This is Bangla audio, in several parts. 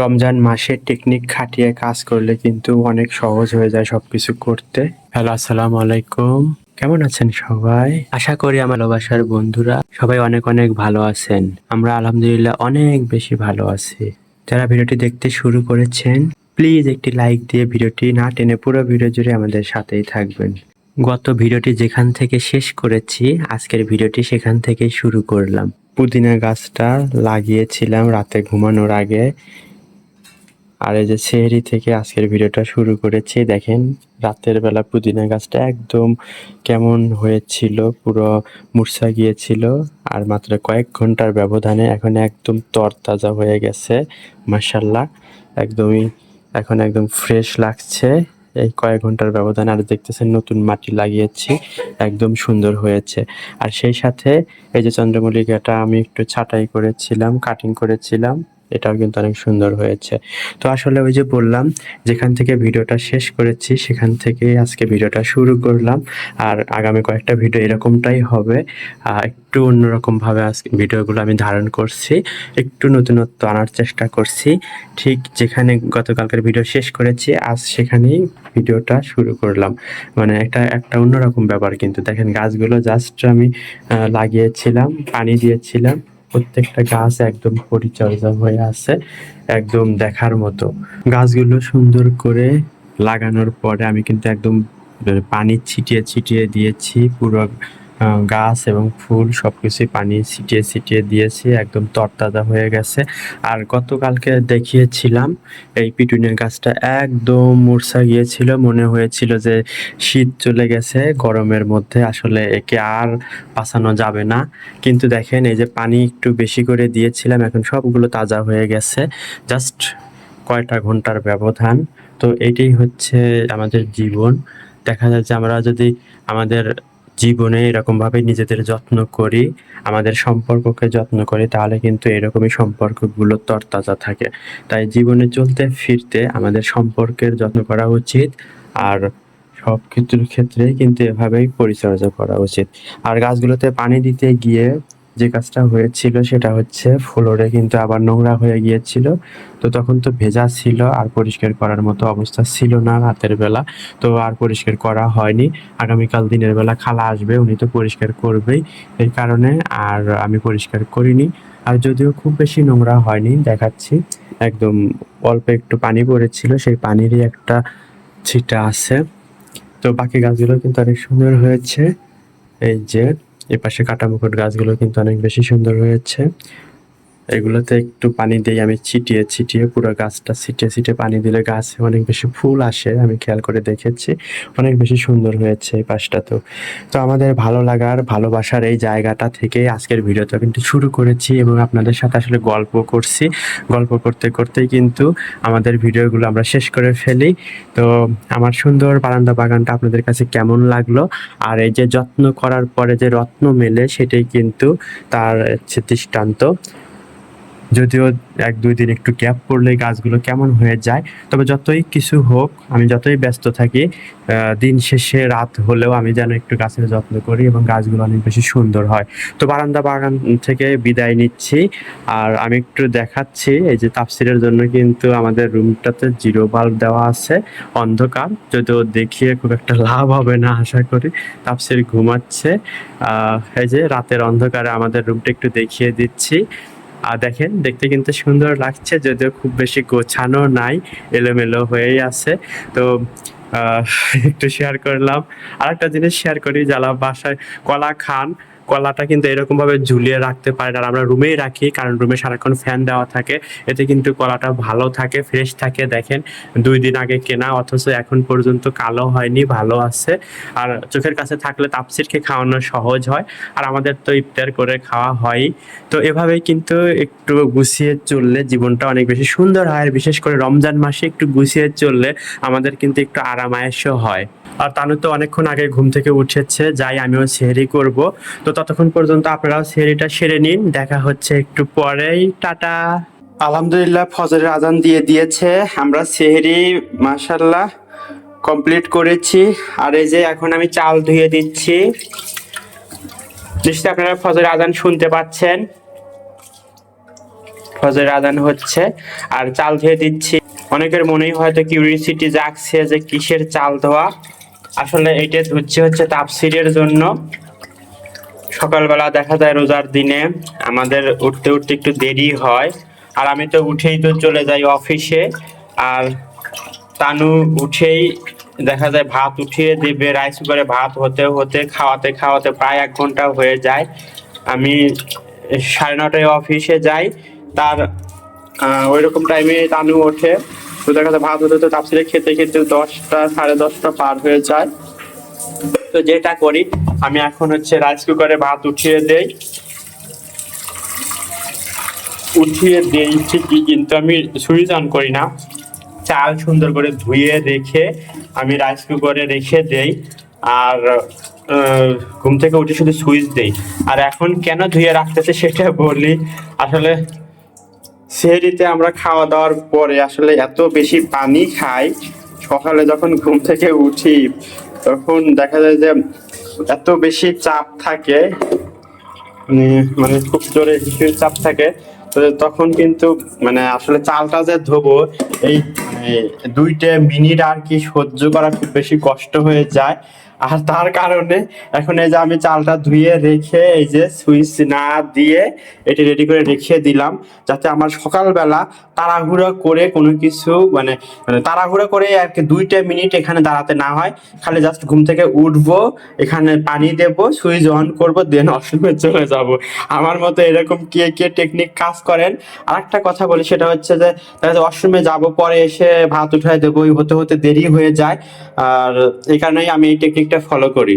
রমজান মাসে টেকনিক খাটিয়ে কাজ করলে কিন্তু অনেক সহজ হয়ে যায় সবকিছু করতে। হ্যালো, আসসালামু আলাইকুম। কেমন আছেন সবাই? আশা করি আমার ভালোবাসার বন্ধুরা সবাই অনেক অনেক ভালো আছেন। আমরা আলহামদুলিল্লাহ অনেক বেশি ভালো আছি। যারা ভিডিওটি দেখতে শুরু করেছেন, প্লিজ একটি লাইক দিয়ে ভিডিওটি না টেনে পুরো ভিডিও জুড়ে আমাদের সাথেই থাকবেন। গত ভিডিওটি যেখান থেকে শেষ করেছি, আজকের ভিডিওটি সেখান থেকেই শুরু করলাম। পুদিনা গাছটা লাগিয়েছিলাম রাতে ঘুমানোর আগে। আর এই যে সেহরি থেকে আজকের ভিডিওটা শুরু করেছি। দেখেন রাতের বেলা পুদিনা গাছটা একদম কেমন হয়েছিল, পুরো মূর্ছা গিয়েছিল। আর মাত্র কয়েক ঘন্টার ব্যবধানে এখন একদম তরতাজা হয়ে গেছে, মাশাআল্লাহ। একদমই এখন একদম ফ্রেশ লাগছে এই কয়েক ঘন্টার ব্যবধানে। আর দেখতেছেন নতুন মাটি লাগিয়েছি, একদম সুন্দর হয়েছে। আর সেই সাথে এই যে চন্দ্রমল্লিকাটা আমি একটু ছাঁটাই করেছিলাম, কাটিং করেছিলাম, এটাও কিন্তু অনেক সুন্দর হয়েছে। তো আসলে ওই যে বললাম, যেখান থেকে ভিডিওটা শেষ করেছি সেখান থেকেই আজকে ভিডিওটা শুরু করলাম। আর আগামী কয়েকটা ভিডিও এরকমটাই হবে। একটু অন্যরকমভাবে আজকে ভিডিওগুলো আমি ধারণ করছি, একটু নতুনত্ব আনার চেষ্টা করছি। ঠিক যেখানে গতকালকের ভিডিও শেষ করেছি, আজ সেখানেই ভিডিওটা শুরু করলাম। মানে একটা অন্যরকম ব্যাপার। কিন্তু দেখেন গাছগুলো জাস্ট আমি লাগিয়েছিলাম, পানি দিয়েছিলাম, প্রত্যেকটা গাছ একদম পরিচর্যা হয়ে আছে, একদম দেখার মতো। গাছগুলো সুন্দর করে লাগানোর পরে আমি কিন্তু একদম পানি ছিটিয়ে ছিটিয়ে দিয়েছি পুরো গাছ এবং ফুল সবকিছুই পানি ছিটিয়ে ছিটিয়ে দিয়েছি, একদম তরতাজা হয়ে গেছে। আর গতকালকে দেখিয়েছিলাম এই পিটুনিয়া গাছটা একদম মূর্ছা গিয়েছিল, মনে হয়েছিল যে শীত চলে গেছে গরমের মধ্যে, আসলে একে আর বাঁচানো যাবে না। কিন্তু দেখেন এই যে পানি একটু বেশি করে দিয়েছিলাম, এখন সবগুলো তাজা হয়ে গেছে, জাস্ট কয়টা ঘন্টার ব্যবধান। তো এটাই হচ্ছে আমাদের জীবন। দেখা যায় যে আমরা যদি আমাদের জীবনে এরকমভাবে নিজেদের যত্ন করি, আমাদের সম্পর্ককে যত্ন করি, তাহলে কিন্তু এরকমই সম্পর্কগুলো তরতাজা থাকে। তাই জীবনে চলতে ফিরতে আমাদের সম্পর্কের যত্ন করা উচিত। আর সব কিছুর ক্ষেত্রেই কিন্তু এভাবেই পরিচর্যা করা উচিত। আর গাছগুলোতে পানি দিতে গিয়ে যে কাজটা হয়েছিল সেটা হচ্ছে ফ্লোরে কিন্তু আবার নোংরা হয়ে গিয়েছিল। তো তখন তো ভেজা ছিল, আর পরিষ্কার করার মতো অবস্থা ছিল না রাতের বেলা। তো আর পরিষ্কার করা হয়নি। আগামীকাল দিনের বেলা খালা আসবে, উনি তো পরিষ্কার করবেই, এই কারণে আর আমি পরিষ্কার করিনি। আর যদিও খুব বেশি নোংরা হয়নি, দেখাচ্ছি একদম অল্প একটু পানি পড়েছিল, সেই পানিরই একটা ছিটা আছে। তো বাকি গাছগুলো কিন্তু অনেক সুন্দর হয়েছে। এই যে এপাশে কাটামুকুট গাছগুলো কিন্তু অনেক বেশি সুন্দর হয়েছে। এগুলোতে একটু পানি দিই আমি ছিটিয়ে ছিটিয়ে, পুরো গাছটা ছিটিয়ে ছিটিয়ে পানি দিলে গাছে অনেক বেশি ফুল আসে, আমি খেয়াল করে দেখেছি। অনেক বেশি সুন্দর হয়েছে এই পাশটাতেও। তো আমাদের ভালো লাগার ভালোবাসার এই জায়গাটা থেকে আজকের ভিডিওটা কিন্তু শুরু করেছি এবং আপনাদের সাথে আসলে গল্প করছি। গল্প করতে করতেই কিন্তু আমাদের ভিডিওগুলো আমরা শেষ করে ফেলি। তো আমার সুন্দর বারান্দা বাগানটা আপনাদের কাছে কেমন লাগলো? আর এই যে যত্ন করার পরে যে রত্ন মেলে, সেটাই কিন্তু তার হচ্ছে দৃষ্টান্ত। যদিও ১-২ দিন একটু গ্যাপ পড়লে গাছগুলো কেমন হয়ে যায়। তবে যতই কিছু হোক, আমি যতই ব্যস্ত থাকি, দিন শেষে রাত হলেও আমি যেন একটু গাছের যত্ন করি এবং গাছগুলো অনেক বেশি সুন্দর হয়। তো বারান্দা বাগান থেকে বিদায় নিচ্ছি। আর আমি একটু দেখাচ্ছি, এই যে তাফসীরের জন্য কিন্তু আমাদের রুমটাতে 0 বাল্ব দেওয়া আছে, অন্ধকার। যদিও দেখিয়ে খুব একটা লাভ হবে না আশা করি। তাফসীর ঘুমাচ্ছে। এই যে রাতের অন্ধকারে আমাদের রুমটা একটু দেখিয়ে দিচ্ছি। দেখেন দেখতে কিন্তু সুন্দর লাগছে, যদিও খুব বেশি গোছানো নাই, এলোমেলো হয়েই আছে। তো আহ, একটু শেয়ার করলাম। আরেকটা জিনিস শেয়ার করি, যারা বাসায় কলা খান, কলাটা কিন্তু এরকম ভাবে ঝুলিয়ে রাখতে পারে, আর আমরা রুমেই রাখি, কারণ রুমে সারাক্ষণ ফ্যান দেওয়া থাকে। এতে কিন্তু কলাটা ভালো থাকে, ফ্রেশ থাকে। দেখেন 2 দিন আগে কেনা, অথচ এখন পর্যন্ত কালো হয়নি, ভালো আছে। আর চোখের কাছে থাকলে তাফসীরকে খাওয়ানো সহজ হয়, আর আমাদের তো ইফতার করে খাওয়া হয়। তো এভাবেই কিন্তু একটু গুছিয়ে চললে জীবনটা অনেক বেশি সুন্দর হয়। আর বিশেষ করে রমজান মাসে একটু গুছিয়ে চললে আমাদের কিন্তু একটু আরাম-আয়েশও হয়। আর তানু তো অনেকক্ষণ আগে ঘুম থেকে উঠেছে, যাই আমিও সেহরি করব। তো ততক্ষণ পর্যন্ত আপনারাও সেহরিটা সেরে নিন, দেখা হচ্ছে একটু পরেই। টাটা। আলহামদুলিল্লাহ ফজরের আজান দিয়ে দিয়েছে, আমরা সেহরি মাশাআল্লাহ কমপ্লিট করেছি। আর এই যে এখন আমি চাল ধুয়ে দিচ্ছি। নিশ্চয়ই আপনারা ফজরের আজান শুনতে পাচ্ছেন। ফজরের আজান হচ্ছে আর চাল ধুয়ে দিচ্ছি। অনেকের মনেই হয়তো কিউরিওসিটি জাগছে যে কিসের চাল ধোয়া। আসলে এটা ধুচ্ছে হচ্ছে তাফসিরের জন্য। সকালবেলা দেখা যায় রোজার দিনে আমাদের উঠতে উঠতে একটু দেরি হয়, আর আমি তো উঠেই তো চলে যাই অফিসে। আর তানু উঠেই দেখা যায় ভাত উঠিয়ে দিবে, রাইস কুকারে ভাত হতে হতে খাওয়াতে খাওয়াতে প্রায় 1 ঘন্টা হয়ে যায়। আমি 9:30টায় অফিসে যাই, তার ওই রকম টাইমে তানু ওঠে। তো দেখা যায় ভাত হতে হতে তাফসিরে খেতে খেতে 10টা 10:30টা পার হয়ে যায়। তো যেটা করি আমি এখন হচ্ছে রাইস কুকারে ভাত উঠিয়ে দেই ঠিকই, কিন্তু আমি সুইচ অন করি না। চাল সুন্দর করে ধুয়ে রেখে আমি রাইস কুকারে রেখে দেই, আর ঘুম থেকে উঠে শুধু সুইচ দেই। আর এখন কেন ধুয়ে রাখতেছে সেটা বলি। আসলে সেহরিতে আমরা খাওয়া দাওয়ার পরে আসলে এত বেশি পানি খাই, সকালে যখন ঘুম থেকে উঠি তখন দেখা যায় যে এত বেশি চাপ থাকে, মানে খুব জোরে হিসেবে চাপ থাকে। তো তখন কিন্তু মানে আসলে চালটা যে ধোবো এই মানে 2 মিনিট আর কি সহ্য করা খুব বেশি কষ্ট হয়ে যায়। আর তার কারণে এখন এই যে আমি চালটা ধুয়ে রেখে এই যে সুইচ না দিয়ে এটি রেডি করে রেখে দিলাম, যাতে আমার সকালবেলা তাড়াহুড়ো করে কোনো কিছু মানে মানে তাড়াহুড়ো করে আর কি 2 মিনিট এখানে দাঁড়াতে না হয়। খালি জাস্ট ঘুম থেকে উঠবো, এখানে পানি দেবো, সুইচ অন করবো, দেন ওয়াশরুমে চলে যাব। আমার মতো এরকম কে কে টেকনিক কাজ করেন? আর একটা কথা বলি, সেটা হচ্ছে যে ওয়াশরুমে যাব, পরে এসে ভাত উঠায় দেবো, হতে হতে দেরি হয়ে যায়। আর এই কারণেই আমি এই টেকনিকটা ফলো করি।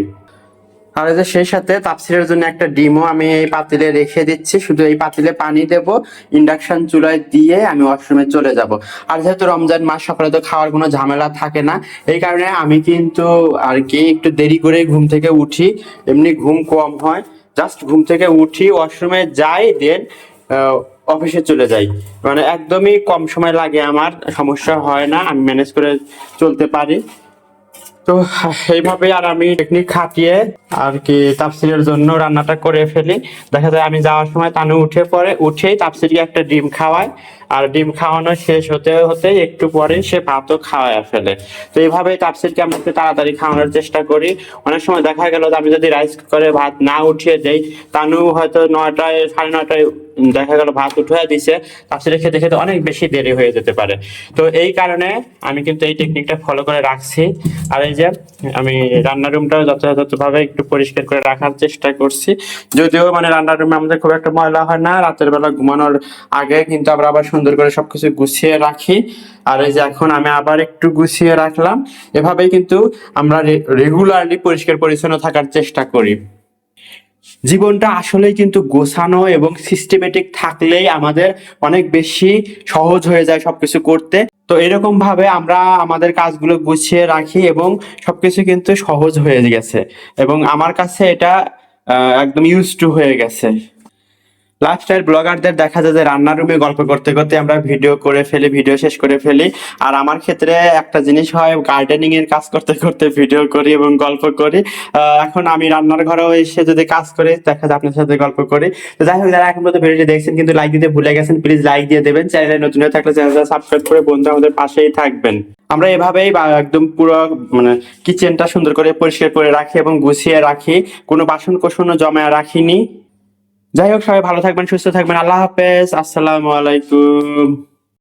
আর এই যে সেই সাথে তাপসিরের জন্য একটা ডিমও আমি এই পাতিলে রেখে দিচ্ছি। শুধু এই পাতিলে পানি দেব, ইন্ডাকশন চুলায় দিয়ে আমি ওয়াশরুমে চলে যাব। আর যেহেতু রমজান মাস, সকালে তো খাওয়ার কোনো ঝামেলা থাকে না, এই কারণে আমি কিন্তু আর কি একটু দেরি করে ঘুম থেকে উঠি। এমনি ঘুম কম হয়, জাস্ট ঘুম থেকে উঠি, ওয়াশরুমে যাই, দেন অফিসে চলে যাই। মানে একদমই কম সময় লাগে, আমার সমস্যা হয় না, আমি ম্যানেজ করে চলতে পারি। তো এইভাবে আর আমি টেকনিক খাটিয়ে আর কি তাফসিরের জন্য রান্নাটা করে ফেলি। দেখা যায় আমি যাওয়ার সময় তানু উঠেই তাফসিরকে একটা ডিম খাওয়ায়, আর ডিম খাওয়ানো শেষ হতে হতে একটু পরে সে ভাতও খাওয়ায় ফেলে। তো এইভাবে তাফসিরকে আমরা একটু তাড়াতাড়ি খাওয়ানোর চেষ্টা করি। অনেক সময় দেখা গেল যে আমি যদি রাইস কুকারে ভাত না উঠিয়ে দেই, তানু হয়তো 9টায় 9:30টায় দেখা গেল ভাত উঠিয়ে দিছে, তাফসিরে খেতে খেতে অনেক বেশি দেরি হয়ে যেতে পারে। তো এই কারণে আমি কিন্তু এই টেকনিকটা ফলো করে রাখছি। আর এই যে আমি রান্নার রুমটাও যথাযথভাবে একটু পরিষ্কার করে রাখার চেষ্টা করছি। যদিও মানে রান্নার রুমে আমাদের খুব একটা ময়লা হয় না, রাতের বেলা ঘুমানোর আগে কিন্তু আমরা আবার সুন্দর করে সবকিছু গুছিয়ে রাখি। আর এই যে এখন আমি আবার একটু গুছিয়ে রাখলাম। এভাবেই কিন্তু আমরা রেগুলারলি পরিষ্কার পরিচ্ছন্ন থাকার চেষ্টা করি। জীবনটা আসলেই কিন্তু গোছানো এবং সিস্টেমেটিক থাকলেই আমাদের অনেক বেশি সহজ হয়ে যায় সবকিছু করতে। তো এরকম ভাবে আমরা আমাদের কাজগুলো গুছিয়ে রাখি এবং সবকিছু কিন্তু সহজ হয়ে গেছে, এবং আমার কাছে এটা একদম ইউজ টু হয়ে গেছে। লাইফস্টাইল ব্লগারদের দেখা যায় যে রান্নার রুমে গল্প করতে করতে আমরা ভিডিও করে ফেলি, ভিডিও শেষ করে ফেলি। আর আমার ক্ষেত্রে একটা জিনিস হয়, গার্ডেনিং এর কাজ করতে করতে ভিডিও করি এবং গল্প করি। এখন আমি রান্নার ঘরেও এসে যদি কাজ করি, দেখা যায় আপনার সাথে গল্প করি। তো যাই হোক, যারা এখন পর্যন্ত ভিডিওটি দেখছেন কিন্তু লাইক দিতে ভুলে গেছেন, প্লিজ লাইক দিয়ে দেবেন। চ্যানেলে নতুন হয়ে থাকলে চ্যানেলটা সাবস্ক্রাইব করে বন্ধু আমাদের পাশেই থাকবেন। আমরা এভাবেই একদম পুরো মানে কিচেনটা সুন্দর করে পরিষ্কার করে রাখি এবং গুছিয়ে রাখি, কোনো বাসন কোসনও জমা রাখিনি। যাই হোক, সবাই ভালো থাকবেন, সুস্থ থাকবেন। আল্লাহ হাফেজ, আসসালামু আলাইকুম।